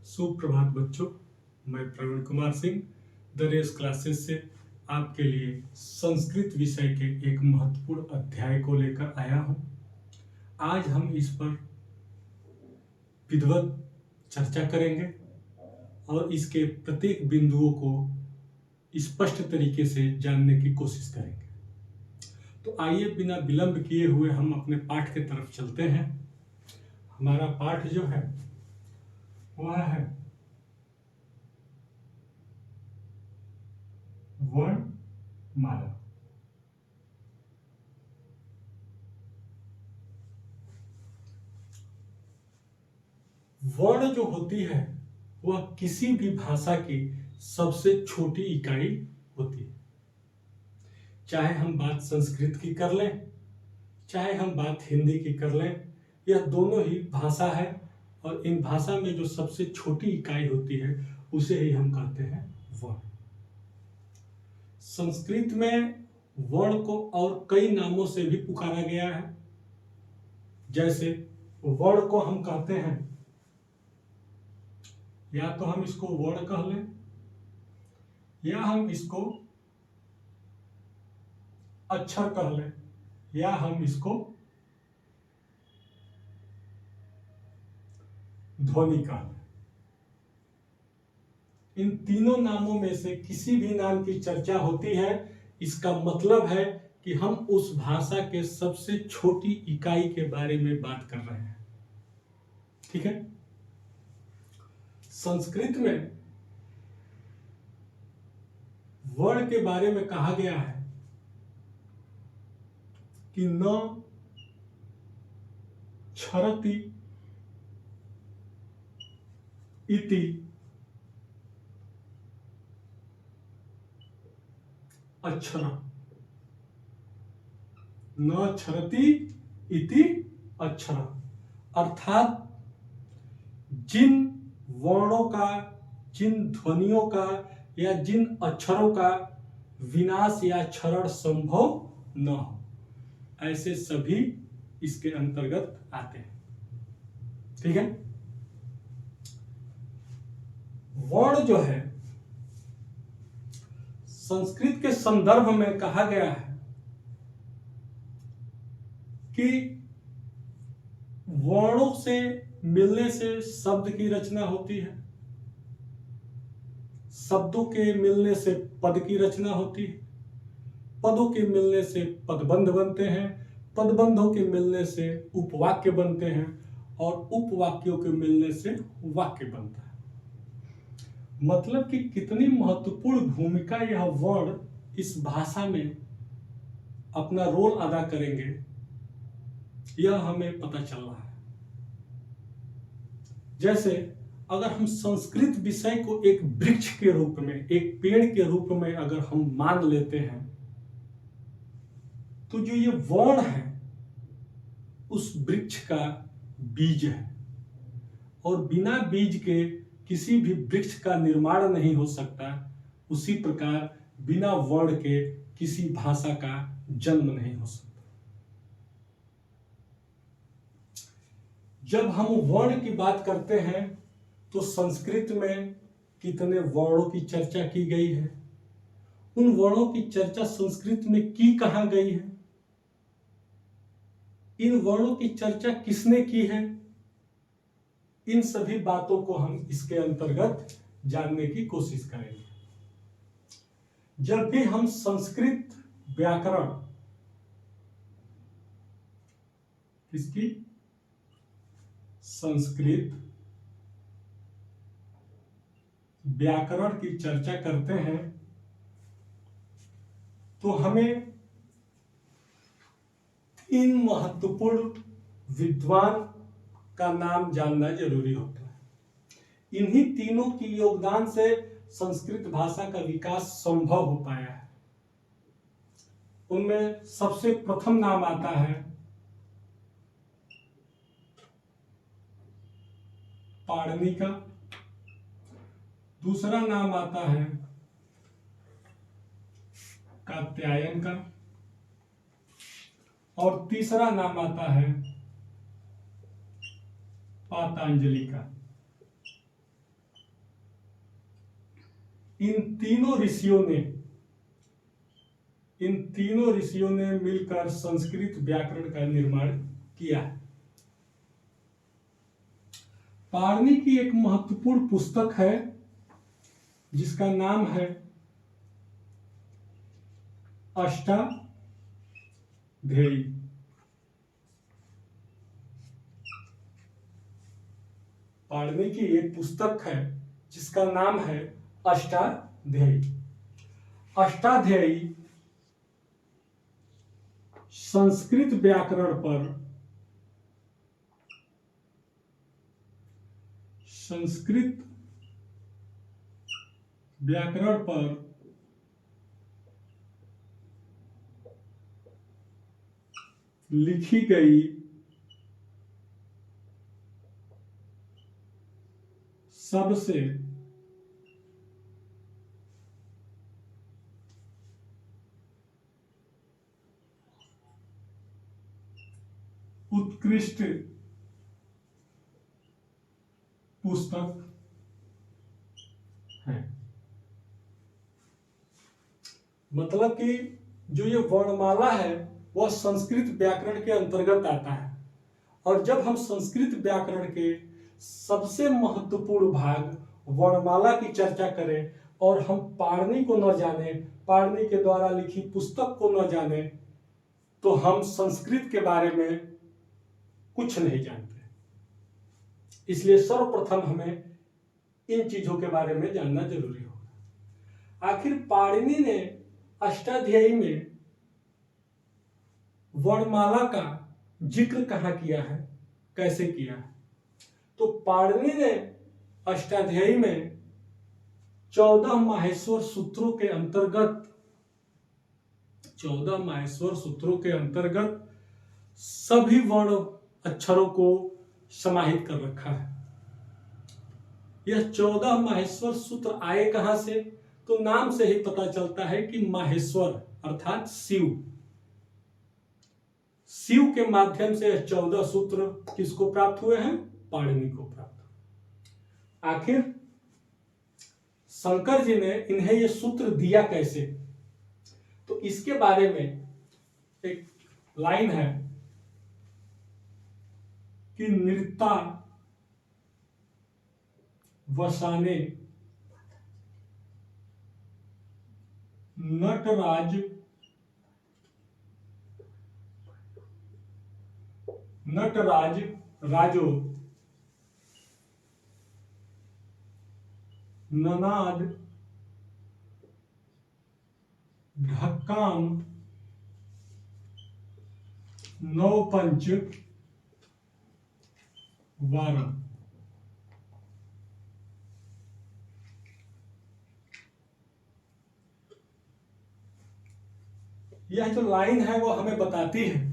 सुप्रभात बच्चों, मैं Praveen Kumar Singh the race classes से आपके लिए संस्कृत विषय के एक महत्वपूर्ण अध्याय को लेकर आया हूं। आज हम इस पर विधिवत चर्चा करेंगे और इसके प्रत्येक बिंदुओं को स्पष्ट तरीके से जानने की कोशिश करेंगे। तो आइए बिना विलंब किए हुए हम अपने पाठ की तरफ चलते हैं। हमारा पाठ जो है वह है वर्णमाला। वर्ण जो होती है वह किसी भी भाषा की सबसे छोटी इकाई होती है। चाहे हम बात संस्कृत की कर लें, चाहे हम बात हिंदी की कर लें, यह दोनों ही भाषा है और इन भाषा में जो सबसे छोटी इकाई होती है उसे ही हम कहते हैं वर्ण। संस्कृत में वर्ण को और कई नामों से भी पुकारा गया है। जैसे वर्ण को हम कहते हैं, या तो हम इसको वर्ण कह लें या हम इसको अक्षर कह लें या हम इसको ध्वनि कह लें। इन तीनों नामों में से किसी भी नाम की चर्चा होती है, इसका मतलब है कि हम उस भाषा के सबसे छोटी इकाई के बारे में बात कर रहे हैं। ठीक है। संस्कृत में वर्ण के बारे में कहा गया है कि न क्षरति इति अक्षर, न क्षरति इति अक्षर, अर्थात जिन वर्णों का, जिन ध्वनियों का या जिन अक्षरों का विनाश या क्षरण संभव न हो, ऐसे सभी इसके अंतर्गत आते हैं। ठीक है। वर्ण जो है संस्कृत के संदर्भ में कहा गया है कि वर्णों से मिलने से शब्द की रचना होती है, शब्दों के मिलने से पद की रचना होती है, पदों के मिलने से पदबंध बनते हैं, पदबंधों के मिलने से उपवाक्य बनते हैं और उपवाक्यों के मिलने से वाक्य बनता है। मतलब कि कितनी महत्वपूर्ण भूमिका यह वर्ण इस भाषा में अपना रोल अदा करेंगे, यह हमें पता चल रहा है। जैसे अगर हम संस्कृत विषय को एक वृक्ष के रूप में, एक पेड़ के रूप में अगर हम मान लेते हैं, तो जो ये वर्ण है उस वृक्ष का बीज है और बिना बीज के किसी भी वृक्ष का निर्माण नहीं हो सकता। उसी प्रकार बिना वर्ण के किसी भाषा का जन्म नहीं हो सकता। जब हम वर्ण की बात करते हैं तो संस्कृत में कितने वर्णों की चर्चा की गई है। उन वर्णों की चर्चा संस्कृत में की कहां गई है, इन वर्णों की चर्चा किसने की है, इन सभी बातों को हम इसके अंतर्गत जानने की कोशिश करेंगे। जब भी हम संस्कृत व्याकरण, किसकी, संस्कृत व्याकरण की चर्चा करते हैं तो हमें तीन महत्वपूर्ण विद्वान का नाम जानना जरूरी होता है। इन्हीं तीनों की योगदान से संस्कृत भाषा का विकास संभव हो पाया है। उनमें सबसे प्रथम नाम आता है पाणिनि का, दूसरा नाम आता है कात्यायन का और तीसरा नाम आता है पातंजलि का। इन तीनों ऋषियों ने मिलकर संस्कृत व्याकरण का निर्माण किया है। पाणिनि की एक महत्वपूर्ण पुस्तक है जिसका नाम है अष्टाध्यायी। पाणिनि की एक पुस्तक है जिसका नाम है अष्टाध्यायी। अष्टाध्यायी संस्कृत व्याकरण पर लिखी गई सबसे उत्कृष्ट पुस्तक है। मतलब कि जो ये वर्णमाला है वह संस्कृत व्याकरण के अंतर्गत आता है, और जब हम संस्कृत व्याकरण के सबसे महत्वपूर्ण भाग वर्णमाला की चर्चा करें और हम पाणिनि को न जाने, पाणिनि के द्वारा लिखी पुस्तक को न जाने, तो हम संस्कृत के बारे में कुछ नहीं जानते। इसलिए सर्वप्रथम हमें इन चीजों के बारे में जानना जरूरी होगा। आखिर पाणिनि ने अष्टाध्यायी में वर्णमाला का जिक्र कहाँ किया है, कैसे किया है? तो पाणिनि ने अष्टाध्यायी में 14 माहेश्वर सूत्रों के अंतर्गत सभी वर्ण अक्षरों को समाहित कर रखा है। यह 14 माहेश्वर सूत्र आए कहां से? तो नाम से ही पता चलता है कि माहेश्वर अर्थात शिव के माध्यम से 14 सूत्र किसको प्राप्त हुए हैं? पाणिनि को प्राप्त। आखिर शंकर जी ने इन्हें ये सूत्र दिया कैसे? तो इसके बारे में एक लाइन है कि नृत्ता वसाने नटराज राजो ननाद ढक्काम नवपंच वारम। यह जो लाइन है वो हमें बताती है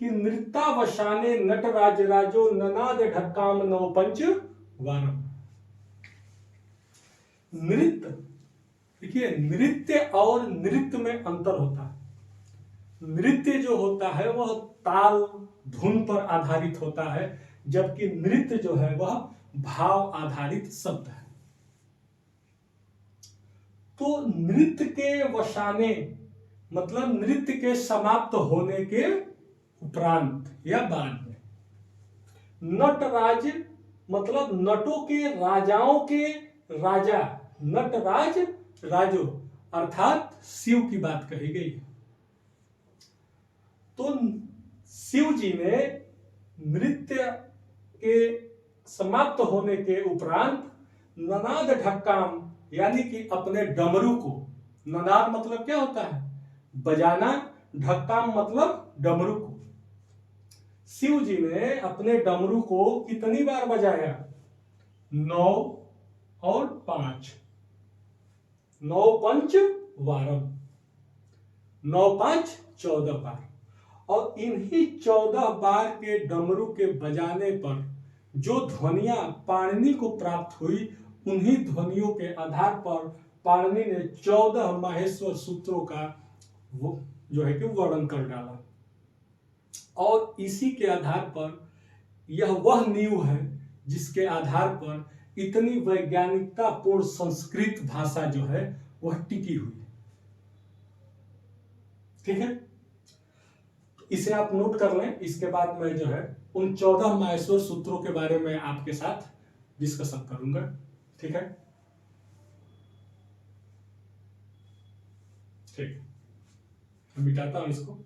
कि नृत्ता वशाने नटराज राजो ननाद ढक्काम नवपंच वारम। नृत्य, देखिए नृत्य और नृत्य में अंतर होता है। नृत्य जो होता है वह ताल धुन पर आधारित होता है, जबकि नृत्य जो है वह भाव आधारित शब्द है। तो नृत्य के वशाने मतलब नृत्य के समाप्त होने के उपरांत या बाद में, नटराज मतलब नटों के राजाओं के राजा, नटराज राजो अर्थात शिव की बात कही गई है। तो शिव जी ने नृत्य के समाप्त होने के उपरांत ननाद ढक्काम यानी कि अपने डमरू को, ननाद मतलब क्या होता है? बजाना, ढक्काम मतलब डमरू को। शिव जी ने अपने डमरू को कितनी बार बजाया? 9 और 5, 9 पंच वारम, 9 5 14 बार। और इन्हीं 14 बार के डमरू के बजाने पर जो ध्वनियां पाणिनि को प्राप्त हुई, उन्हीं ध्वनियों के आधार पर पाणिनि ने 14 माहेश्वर सूत्रों का जो है कि वर्णन कर डाला। और इसी के आधार पर यह वह नींव है जिसके आधार पर इतनी वैज्ञानिकता पूर्ण संस्कृत भाषा जो है वह टिकी हुई है। ठीक है, इसे आप नोट कर लें। इसके बाद मैं जो है उन 14 माहेश्वर सूत्रों के बारे में आपके साथ डिस्कशन करूंगा। ठीक है, ठीक, मैं मिटाता हूं इसको।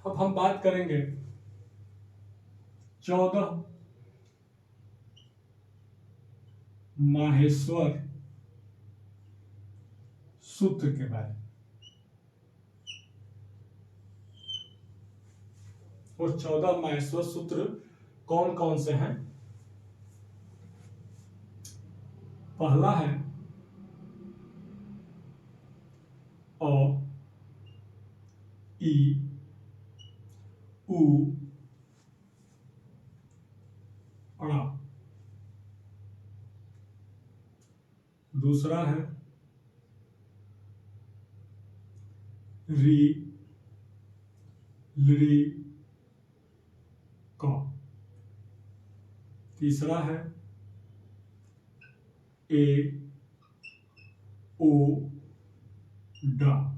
अब हम बात करेंगे 14 माहेश्वर सूत्र के बारे में। और 14 माहेश्वर सूत्र कौन कौन से हैं? पहला है अ, ई, उ, अ। दूसरा है री, लृ, क। तीसरा है ए, ओ, ड।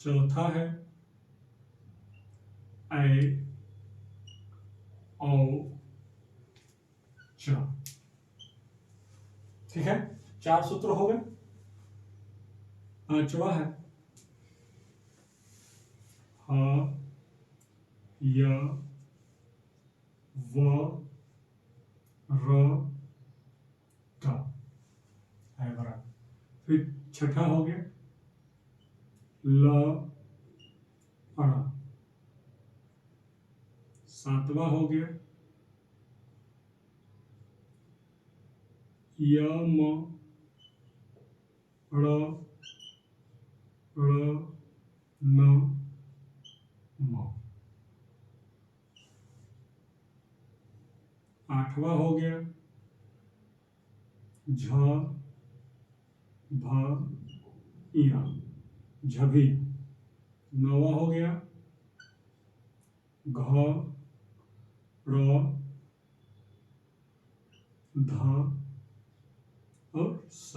चौथा है ऐ, औ, च। ठीक है, 4 सूत्र हो गए। पांचवा है ह, य, व, र, ट। है बराबर। फिर छठा हो गया ल, अड़। सातवां हो गया य, म, ड़, ड़, न, म। आठवां हो गया झ, भ, इया, झभी। नौवां हो गया घ, र, ध और स।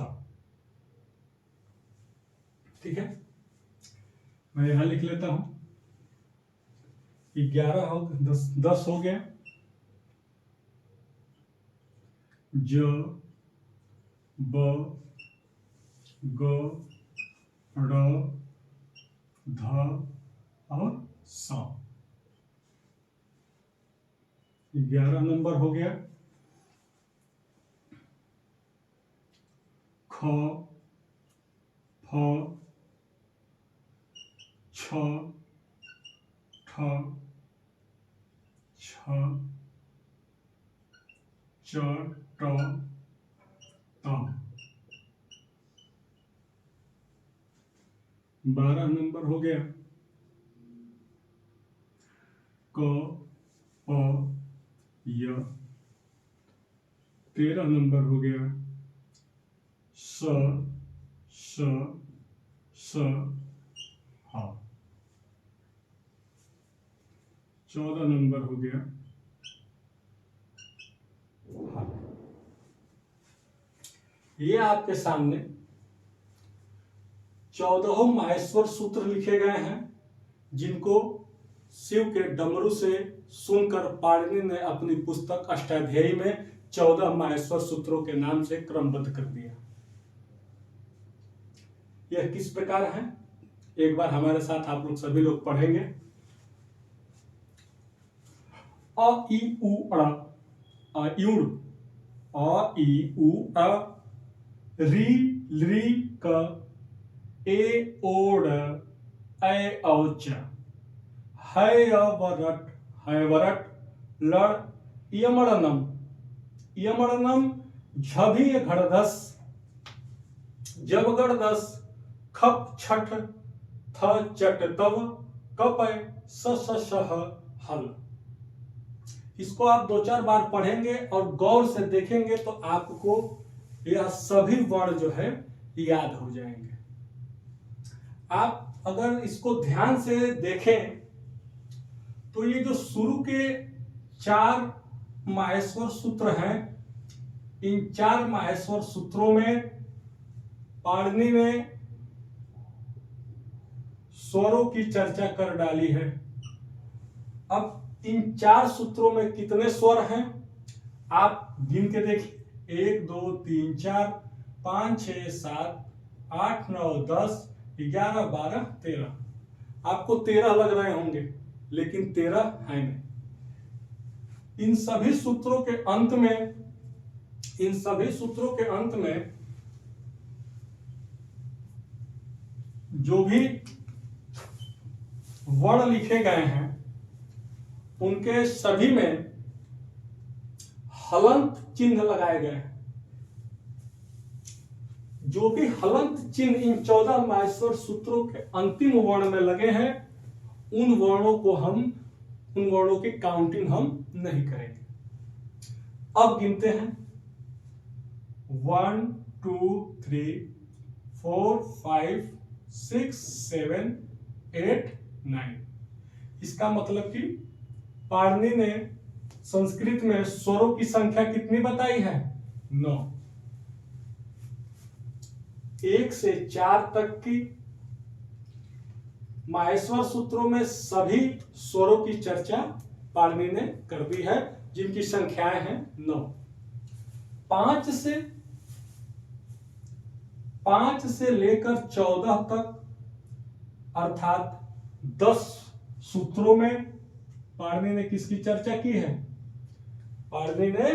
ठीक है, मैं यहां लिख लेता हूं। 11 हो 10 हो गया ज, ब, ग, ड़, ध और स। 11 नंबर हो गया ख, फ, छ, ठ, छ, च, ट, त। 12 नंबर हो गया क, प, य। 13 नंबर हो गया स, स, स, ह। 14 नंबर हो गया ह। ये आपके सामने 14 माहेश्वर सूत्र लिखे गए हैं, जिनको शिव के डमरू से सुनकर पाणिनि ने अपनी पुस्तक अष्टाध्यायी में 14 माहेश्वर सूत्रों के नाम से क्रमबद्ध कर दिया। यह किस प्रकार है, एक बार हमारे साथ आप लोग सभी लोग पढ़ेंगे। अ, ई, उ, अ, अयुण, अ, ई, उ, अ, री, लृ, क, ए, ओड, ऐ, औ, च। हैवरट, हैवरट, लड़, यमड़नम, यमड़नम, झभी घड़धस, जबगड़दस, खप छठ, थ चट तव कपय स स सह हल। इसको आप 2-4 बार पढ़ेंगे और गौर से देखेंगे तो आपको यह सभी वर्ण जो है याद हो जाएंगे। आप अगर इसको ध्यान से देखें तो ये जो शुरू के 4 माहेश्वर सूत्र हैं, इन 4 माहेश्वर सूत्रों में पाणिनि ने स्वरों की चर्चा कर डाली है। अब इन 4 सूत्रों में कितने स्वर हैं आप गिन के देखिए, 1 2 3 4 5 6 7 8 9 10 11 12 13। आपको 13 लग रहे होंगे लेकिन 13 है नहीं। इन सभी सूत्रों के अंत में जो भी वर्ण लिखे गए हैं उनके सभी में हलंत चिन्ह लगाए गए हैं। जो भी हलंत चिन्ह इन 14 माहेश्वर सूत्रों के अंतिम वर्ण में लगे हैं उन वर्णों की काउंटिंग हम नहीं करेंगे। अब गिनते हैं 1 2 3 4 5 6 7 8 9। इसका मतलब कि पाणिनि ने संस्कृत में स्वरों की संख्या कितनी बताई है? 9। 1 से 4 तक की माहेश्वर सूत्रों में सभी स्वरों की चर्चा पाणिनि ने कर दी है, जिनकी संख्याएं हैं 9। 5 से लेकर 14 तक अर्थात 10 सूत्रों में पाणिनि ने किसकी चर्चा की है? पाणिनि ने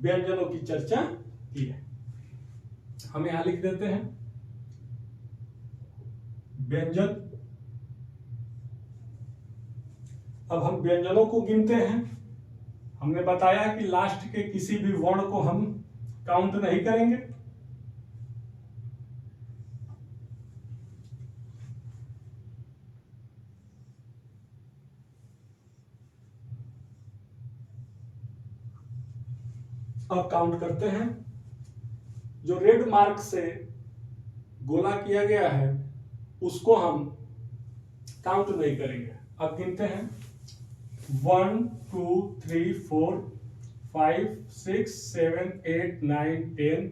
व्यंजनों की चर्चा की है। हम यहां लिख देते हैं व्यंजन। अब हम व्यंजनों को गिनते हैं। हमने बताया कि लास्ट के किसी भी वर्ण को हम काउंट नहीं करेंगे। अब काउंट करते हैं। जो रेड मार्क से गोला किया गया है उसको हम काउंट नहीं करेंगे। अब गिनते हैं 1 2 3 4 5 6 7 8 9 10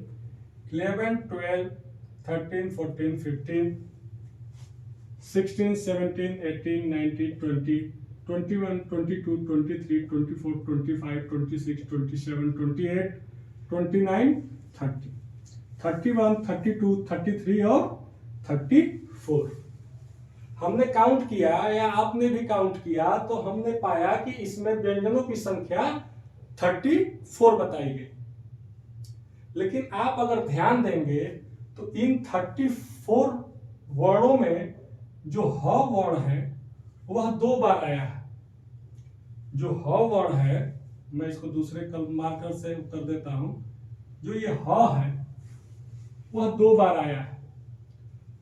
11 12 13 14 15 16 17 18 19 20 21 22 23 24 25 26 27 28 29 30 31 32 33 और 34। हमने काउंट किया या आपने भी काउंट किया तो हमने पाया कि इसमें व्यंजनों की संख्या 34 बताई गई। लेकिन आप अगर ध्यान देंगे तो इन 34 वर्णों में जो ह वर्ण है वह 2 बार आया है। जो ह वर्ण है, मैं इसको दूसरे मार्कर से कर देता हूं, जो ये ह है वह 2 बार आया है।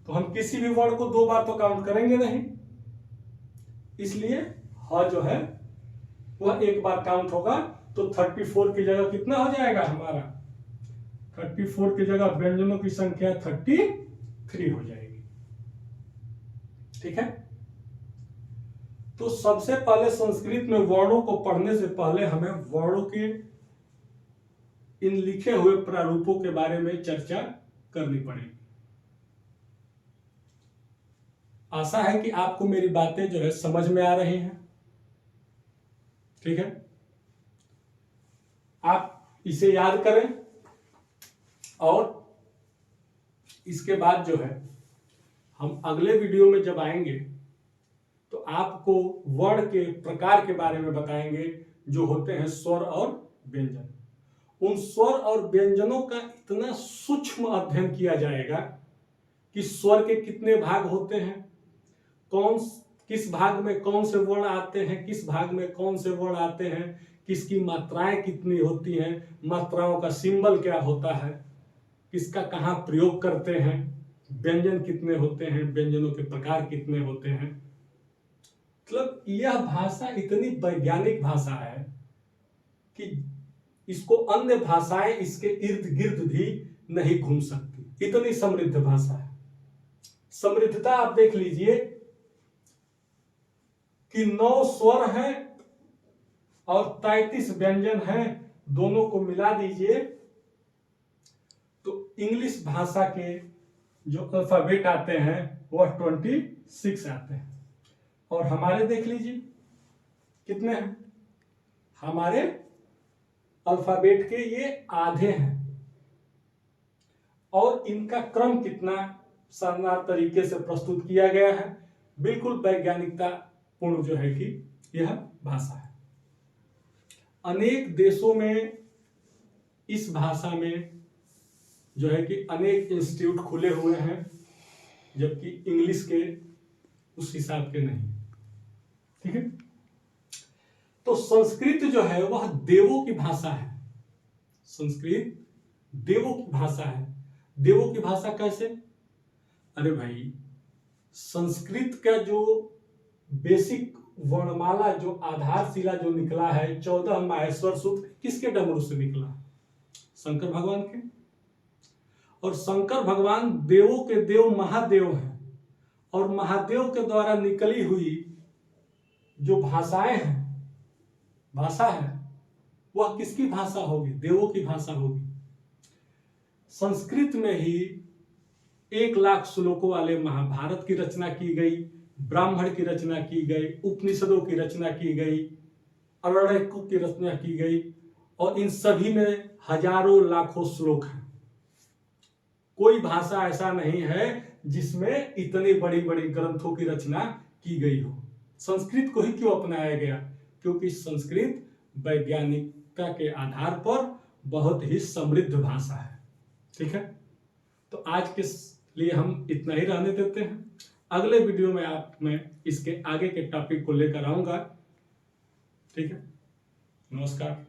तो हम किसी भी वर्ण को 2 बार तो काउंट करेंगे नहीं, इसलिए ह जो है वह 1 बार काउंट होगा। तो 34 की जगह कितना हो जाएगा हमारा? 34 की जगह व्यंजनों की संख्या 33 हो जाएगी। ठीक है। तो सबसे पहले संस्कृत में वर्णों को पढ़ने से पहले हमें वर्णों के इन लिखे हुए प्रारूपों के बारे में चर्चा करनी पड़ेगी। आशा है कि आपको मेरी बातें जो है समझ में आ रही हैं। ठीक है, आप इसे याद करें और इसके बाद जो है हम अगले वीडियो में जब आएंगे तो आपको वर्ण के प्रकार के बारे में बताएंगे जो होते हैं स्वर और व्यंजन। उन स्वर और व्यंजनों का इतना सूक्ष्म अध्ययन किया जाएगा कि स्वर के कितने भाग होते हैं, किस भाग में कौन से वर्ण आते हैं, किस भाग में कौन से वर्ण आते हैं, किसकी मात्राएं कितनी होती हैं, मात्राओं का सिंबल क्या होता है, किसका कहाँ प्रयोग करते हैं, व्यंजन कितने होते हैं, व्यंजनों के प्रकार कितने होते हैं। मतलब यह भाषा इतनी वैज्ञानिक भाषा है कि इसको अन्य भाषाएं इसके इर्द गिर्द भी नहीं घूम सकती, इतनी समृद्ध भाषा है। समृद्धता आप देख लीजिए कि 9 स्वर हैं और 33 व्यंजन हैं, दोनों को मिला दीजिए तो इंग्लिश भाषा के जो अल्फाबेट आते हैं वह 26 आते हैं। और हमारे देख लीजिए कितने हैं, हमारे अल्फाबेट के ये आधे हैं। और इनका क्रम कितना शानदार तरीके से प्रस्तुत किया गया है, बिल्कुल वैज्ञानिकता पूर्ण जो है कि यह भाषा है। अनेक देशों में इस भाषा में जो है कि अनेक इंस्टीट्यूट खुले हुए हैं, जबकि इंग्लिश के उस हिसाब के नहीं। ठीक है, तो संस्कृत जो है वह देवों की भाषा है। संस्कृत देवों की भाषा है। देवों की भाषा कैसे? अरे भाई, संस्कृत का जो बेसिक वर्णमाला, जो आधारशिला जो निकला है, 14 माहेश्वर सूत्र किसके डमरू से निकला? शंकर भगवान के। और शंकर भगवान देवों के देव महादेव हैं, और महादेव के द्वारा निकली हुई जो भाषाएं हैं, भाषा है, वह किसकी भाषा होगी? देवों की भाषा होगी। संस्कृत में ही 1 लाख श्लोकों वाले महाभारत की रचना की गई, ब्राह्मण की रचना की गई, उपनिषदों की रचना की गई, अरण्यकों की रचना की गई, और इन सभी में हजारों लाखों श्लोक हैं। कोई भाषा ऐसा नहीं है जिसमें इतनी बड़ी बड़ी ग्रंथों की रचना की गई हो। संस्कृत को ही क्यों अपनाया गया? क्योंकि संस्कृत वैज्ञानिकता के आधार पर बहुत ही समृद्ध भाषा है। ठीक है, तो आज के लिए हम इतना ही रहने देते हैं। अगले वीडियो में मैं इसके आगे के टॉपिक को लेकर आऊंगा। ठीक है, नमस्कार।